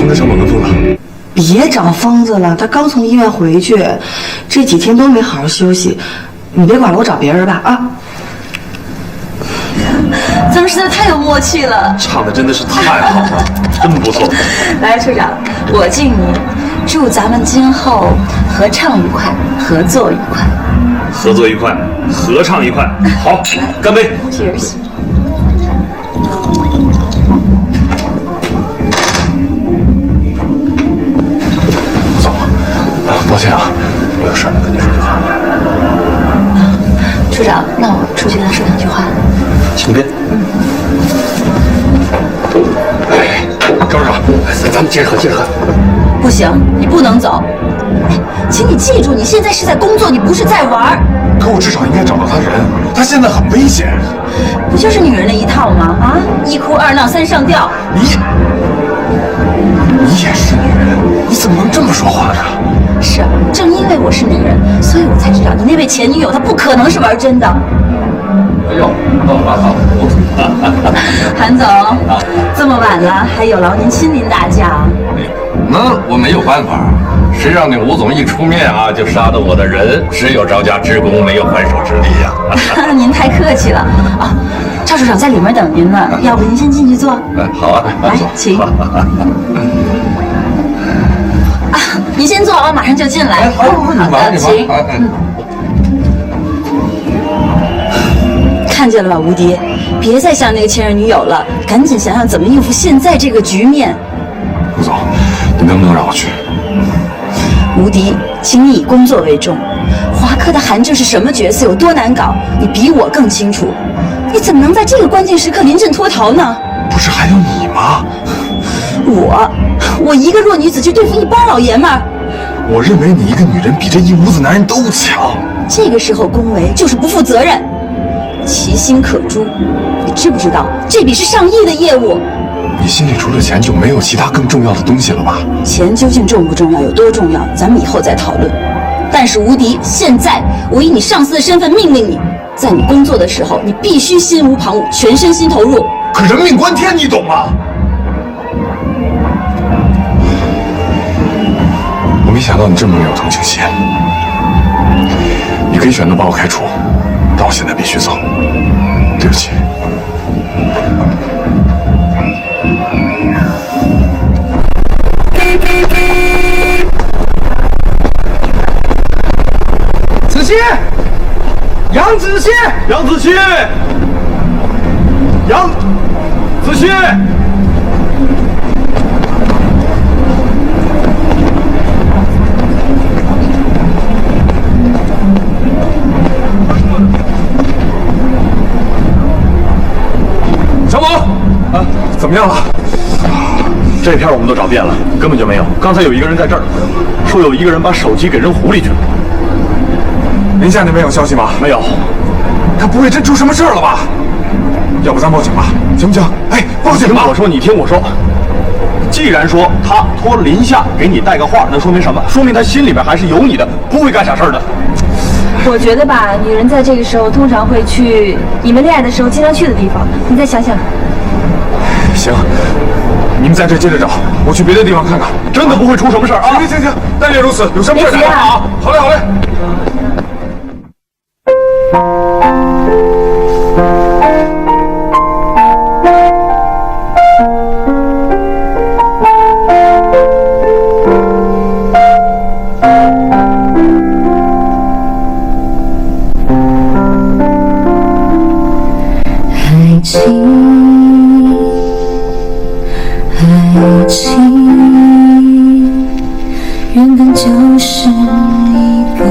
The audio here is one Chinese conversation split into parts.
在找文峰了。别找疯子了，他刚从医院回去，这几天都没好好休息。你别管了，我找别人吧啊！咱们实在太有默契了，唱的真的是太好了，真不错。来，处长，我敬你，祝咱们今后合唱愉快，合作愉快。合作愉快，合唱愉快。好，干杯 ！Cheers。走，抱歉啊，我有事儿跟你说句话。处长，那我出去跟他说两句话。请便。哎，赵处长，咱们接着喝，接着喝。不行，你不能走。哎，请你记住，你现在是在工作，你不是在玩。可我至少应该找到他人，他现在很危险。不就是女人那一套吗？啊，一哭二闹三上吊。你也是女人，你怎么能这么说话呢？是，正因为我是女人，所以我才知道你那位前女友她不可能是玩真的。哎呦，韩总，这么晚了还有劳您亲临大驾。那我没有办法，谁让你吴总一出面啊，就杀了我的人，只有招架之功，没有还手之力呀。您太客气了啊，赵处长在里面等您呢，要不您先进去坐。好啊，来，请。您先坐，我马上就进来。好的，请。看见了吧，吴迪，别再想那个前任女友了，赶紧想想怎么应付现在这个局面。吴总，你能不能让我去？吴迪，请你以工作为重。华科的韩正是什么角色，有多难搞，你比我更清楚。你怎么能在这个关键时刻临阵脱逃呢？不是还有你吗？我一个弱女子去对付一帮老爷们儿。我认为你一个女人比这一屋子男人都强。这个时候恭维就是不负责任，其心可诛。你知不知道这笔是上亿的业务？你心里除了钱就没有其他更重要的东西了吧？钱究竟重不重要，有多重要，咱们以后再讨论。但是吴迪，现在我以你上司的身份命令你，在你工作的时候，你必须心无旁骛，全身心投入。可人命关天，你懂吗？我没想到你这么没有同情心。你可以选择把我开除，但我现在必须走。对不起。子熙，杨子熙，杨子熙，杨子熙。小某，啊，怎么样了？这片我们都找遍了，根本就没有。刚才有一个人在这儿，说有一个人把手机给扔湖里去了。您现在没有消息吗？没有。他不会真出什么事儿了吧？要不咱报警吧，行不行？哎，报警吧！我说，你听我说，既然说他托林夏给你带个话，那说明什么？说明他心里边还是有你的，不会干傻事的。我觉得吧，女人在这个时候通常会去你们恋爱的时候经常去的地方。你再想想。行，你们在这接着找，我去别的地方看看。真的不会出什么事儿啊！行，但愿如此。有什么事打电话啊！好嘞，好嘞。爱情原本就是一个人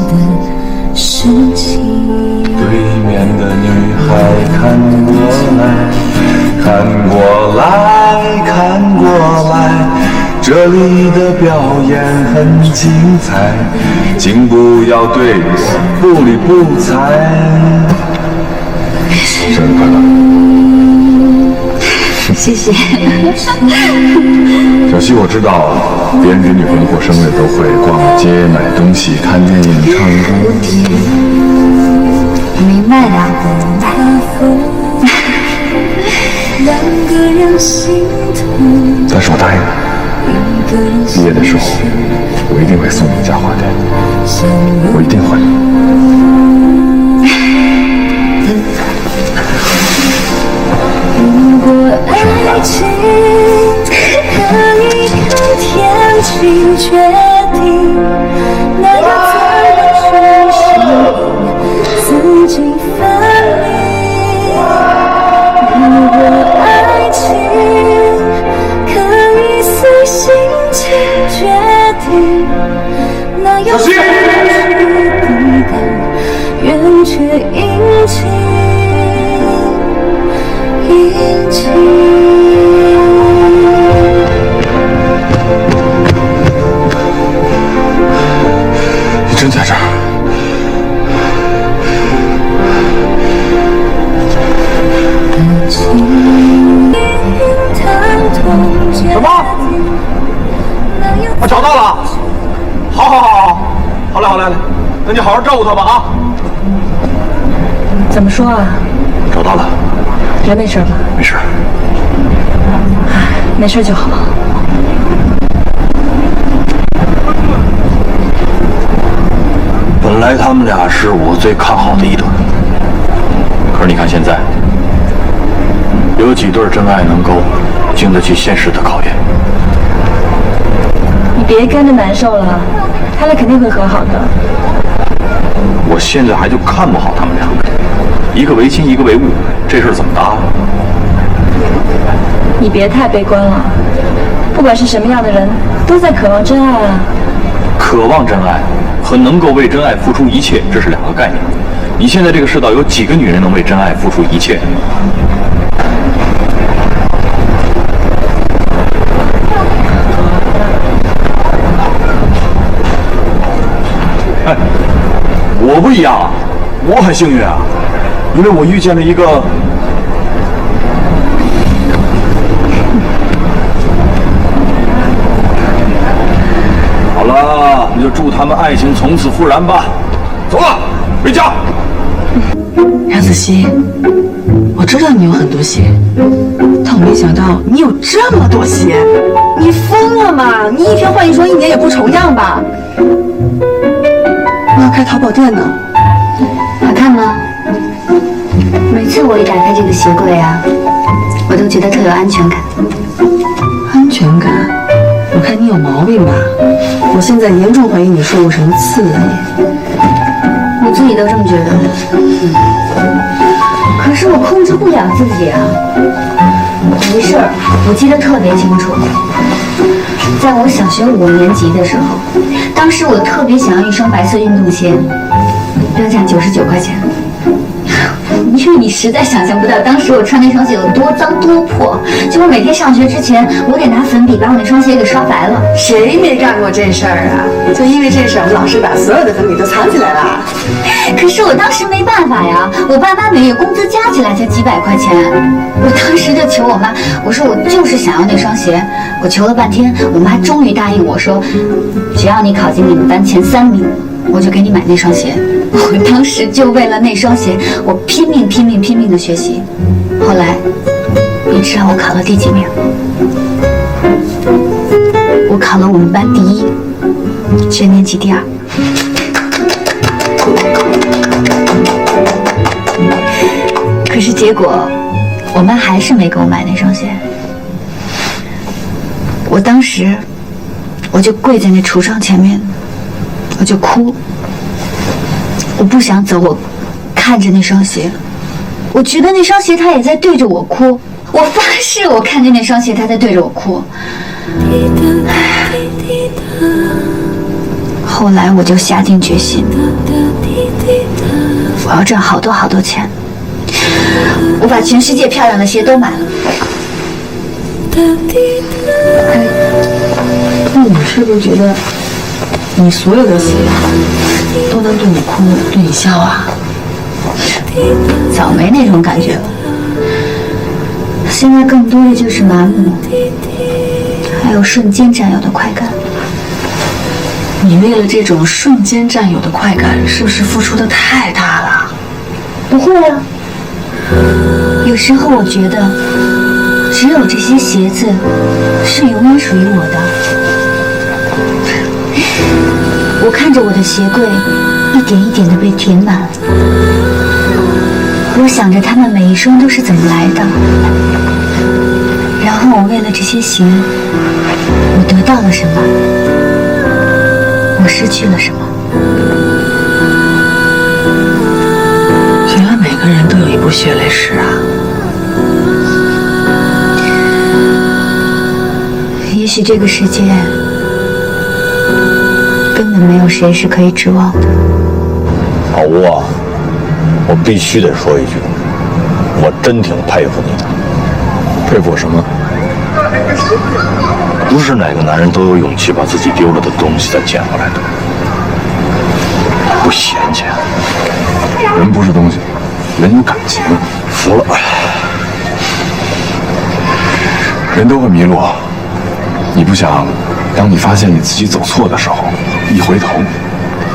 的事情。对面的女孩看过来，看过来，看过来，这里的表演很精彩，请不要对我不理不睬。生日快乐！谢谢。小西，我知道别人给女朋友过生日都会逛街、买东西、看电影、唱歌。我明白的。但是我答应你。毕业的时候，我一定会送你一家花店，我一定会。如果爱情可以看天气决定，那要怎么去适应四季分明？如果爱情可以随心情决定，那要怎么去抵挡圆缺阴晴？阴晴。你真在这儿？什么？我找到了！好嘞，那你好好照顾他吧啊！怎么说啊？找到了，人没事吧？没事。没事就好。本来他们俩是我最看好的一对，可是你看现在，有几对真爱能够经得起现实的考验？你别跟着难受了，他俩肯定会和好的。我现在还就看不好他们两个，一个为亲，一个为物，这事儿怎么搭？你别太悲观了，不管是什么样的人，都在渴望真爱啊。渴望真爱和能够为真爱付出一切，这是两个概念。你现在这个世道有几个女人能为真爱付出一切？哎，我不一样啊，我很幸运啊，因为我遇见了一个。好了，你就祝他们爱情从此复燃吧。走了，回家。杨子熙，我知道你有很多鞋，但我没想到你有这么多鞋。你疯了吗？你一天换一双，一年也不重样吧？我要开淘宝店呢。好看吗？每次我一打开这个鞋柜啊，我都觉得特有安全感。安全感？我看你有毛病吧？我现在严重怀疑你受过什么刺激。我自己都这么觉得。可是我控制不了自己啊。有一事儿我记得特别清楚，在我小学5年级的时候，当时我特别想要一双白色运动鞋，标价99块钱。因为你实在想象不到，当时我穿那双鞋有多脏多破，结果每天上学之前，我得拿粉笔把我那双鞋给刷白了。谁没干过这事儿啊？就因为这事儿，我们老师把所有的粉笔都藏起来了。可是我当时没办法呀，我爸妈每月工资加起来才几百块钱，我当时就求我妈，我说我就是想要那双鞋，我求了半天，我妈终于答应我说，只要你考进你们班前3名，我就给你买那双鞋。我当时就为了那双鞋，我拼命的学习。后来，你知道我考了第几名？我考了我们班第1，全年级第2。可是结果，我妈还是没给我买那双鞋。我当时，我就跪在那橱窗前面，我就哭。我不想走，我看着那双鞋，我觉得那双鞋它也在对着我哭。我发誓，我看见那双鞋它在对着我哭。后来我就下定决心，我要赚好多钱。我把全世界漂亮的鞋都买了。那你是不是觉得你所有的鞋都能对你哭对你笑啊？早没那种感觉了，现在更多的就是麻木，还有瞬间占有的快感。你为了这种瞬间占有的快感，是不是付出的太大了？不会啊，有时候我觉得，只有这些鞋子是永远属于我的。看着我的鞋柜一点一点的被填满，我想着它们每一双都是怎么来的，然后我为了这些鞋，我得到了什么，我失去了什么。原来每个人都有一部血泪史啊！也许这个世界根本没有谁是可以指望的。老吴啊，我必须得说一句，我真挺佩服你的。佩服我什么？不是哪个男人都有勇气把自己丢了的东西再捡回来的，不嫌弃。人不是东西，人有感情。服了。人都会迷路，你不想，当你发现你自己走错的时候，一回头，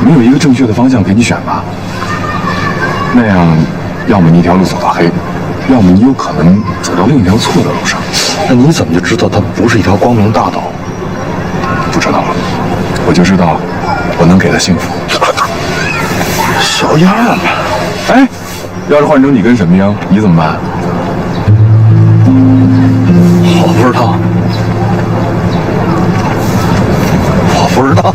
没有一个正确的方向给你选吗？那样，要么你一条路走到黑，要么你有可能走到另一条错的路上。那你怎么就知道它不是一条光明大道？不知道，我就知道，我能给他幸福。小样儿嘛！哎，要是换成你跟沈冰，你怎么办？我不知道，我不知道。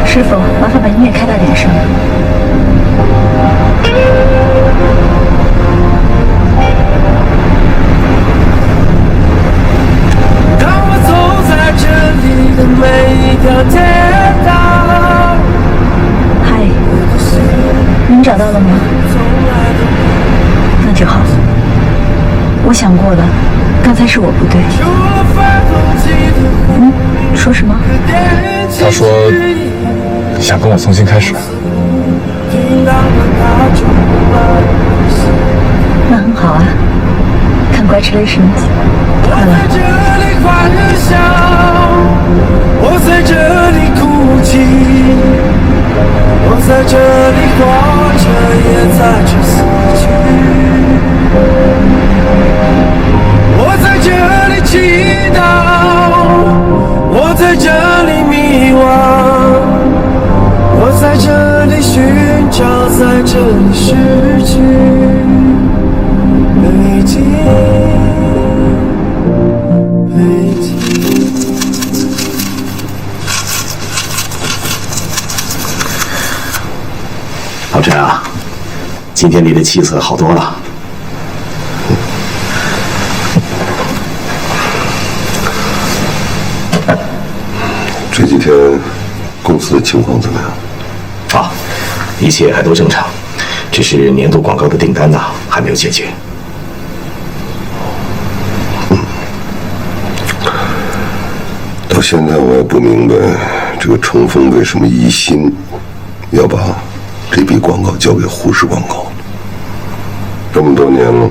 师傅，麻烦把音乐开大点声。当我走在这里的每一条街道。嗨，您找到了吗？那就好。我想过了，刚才是我不对。说什么？他说想跟我重新开始。那很好啊，Congratulations！快了。我在这里哭泣，我在这里活着，也在这死去。我在这里祈祷，我在这里迷惘，我在这里寻找，在这里失去。北京，北京。老陈啊，今天你的气色好多了。这几天公司的情况怎么样？啊，一切还都正常，只是年度广告的订单呢还没有解决。到现在我也不明白，这个程峰为什么一心要把这笔广告交给胡氏广告。这么多年了，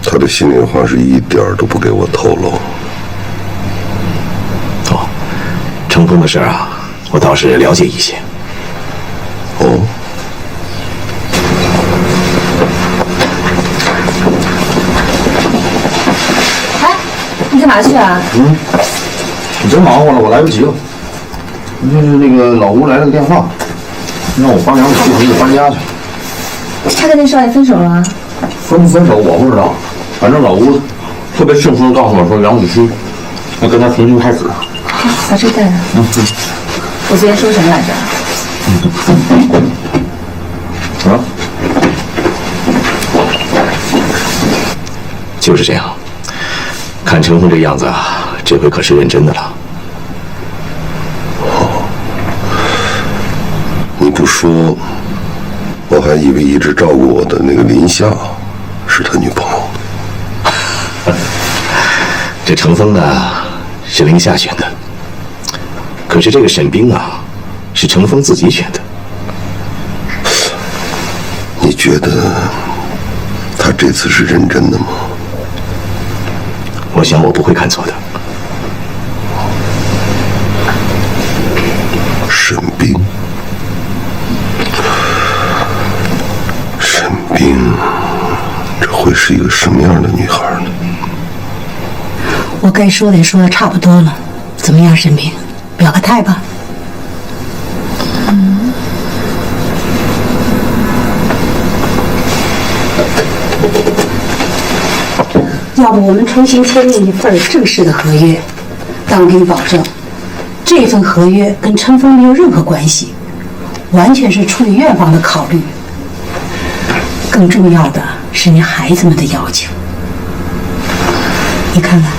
他的心里话是一点儿都不给我透露。哦，程峰的事啊，我倒是了解一些。哦。哎，你干嘛去啊？你真忙活了，我来不及了。就是那个老吴来了个电话，让我帮杨子去城里搬家去。他跟那少爷分手了啊？分不分手我不知道，反正老吴特别顺风地告诉我说杨子虚要跟他重新开始。把这带上。我昨天说什么来着？啊？就是这样，看程峰这样子啊，这回可是认真的了。你不说，我还以为一直照顾我的那个林夏是他女朋友。这程峰呢，是林夏选的，可是这个沈冰啊，是程峰自己选的。你觉得他这次是认真的吗？我想我不会看错的。沈冰，沈冰，这会是一个什么样的女孩呢？我该说的也说的差不多了，怎么样，沈冰，表个态吧。要不我们重新签订一份正式的合约，但我给你保证，这份合约跟陈峰没有任何关系，完全是出于院方的考虑。更重要的是你孩子们的要求，你看看。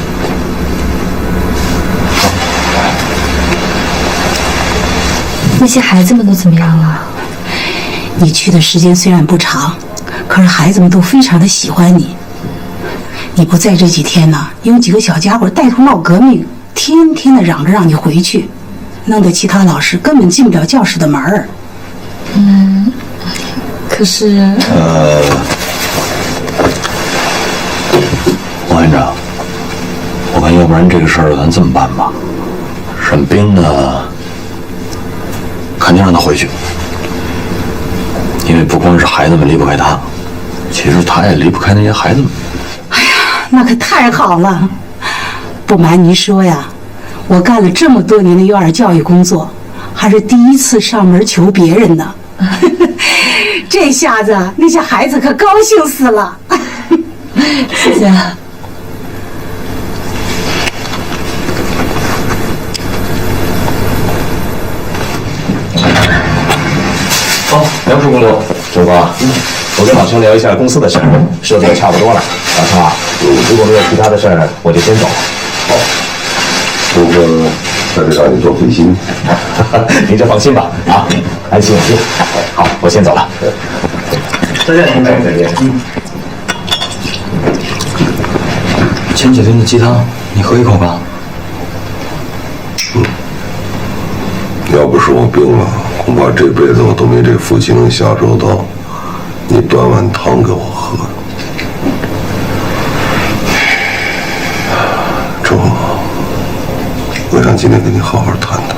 那些孩子们都怎么样了？你去的时间虽然不长，可是孩子们都非常的喜欢你。你不在这几天呢，有几个小家伙带头闹革命，天天的嚷着让你回去，弄得其他老师根本进不了教室的门儿。可是王院长，我看要不然这个事儿咱这么办吧，沈冰呢，肯定让他回去，因为不光是孩子们离不开他，其实他也离不开那些孩子们。那可太好了！不瞒您说呀，我干了这么多年的幼儿教育工作，还是第一次上门求别人呢。这下子那些孩子可高兴死了。谢谢。好，梁叔公公，周哥，我跟老程聊一下公司的事儿，设备也差不多了。老程啊，如果没有其他的事儿，我就先走了。好，周哥在这让你做费心。您这放心吧，啊，安心有心。好，我先走了。再见，同志，再见。前几天的鸡汤，你喝一口吧。要不是我病了，恐怕这辈子我都没这福气能享受到你端碗汤给我喝。周，我想今天跟你好好谈谈。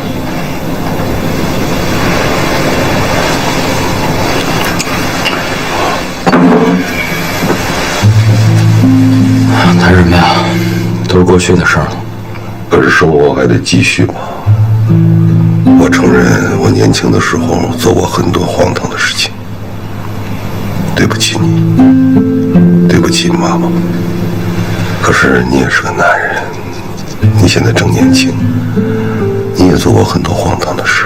谈什么呀？都是过去的事儿了。可是生活还得继续嘛。我承认，我年轻的时候做过很多荒唐的事情。对不起你，对不起妈妈。可是你也是个男人，你现在正年轻，你也做过很多荒唐的事。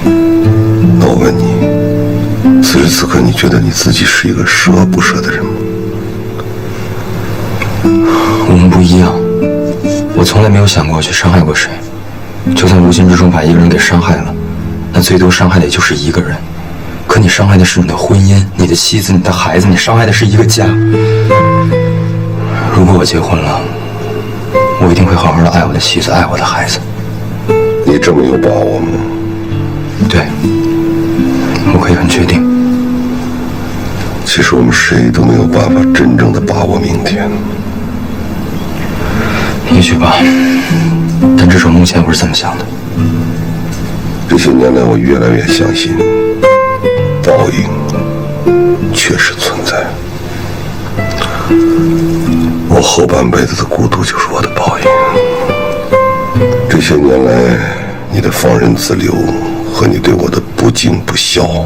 那我问你，此时此刻你觉得你自己是一个十恶不赦的人吗？我们不一样，我从来没有想过去伤害过谁，就算无形之中把一个人给伤害了，那最多伤害的也就是一个人。可你伤害的是你的婚姻、你的妻子、你的孩子，你伤害的是一个家。如果我结婚了，我一定会好好的爱我的妻子，爱我的孩子。你这么有把握吗？对，我可以很确定。其实我们谁都没有办法真正的把握明天。也许吧，但至少目前我是这么想的。这些年来，我越来越相信，报应确实存在。我后半辈子的孤独就是我的报应。这些年来，你的放任自流和你对我的不敬不孝，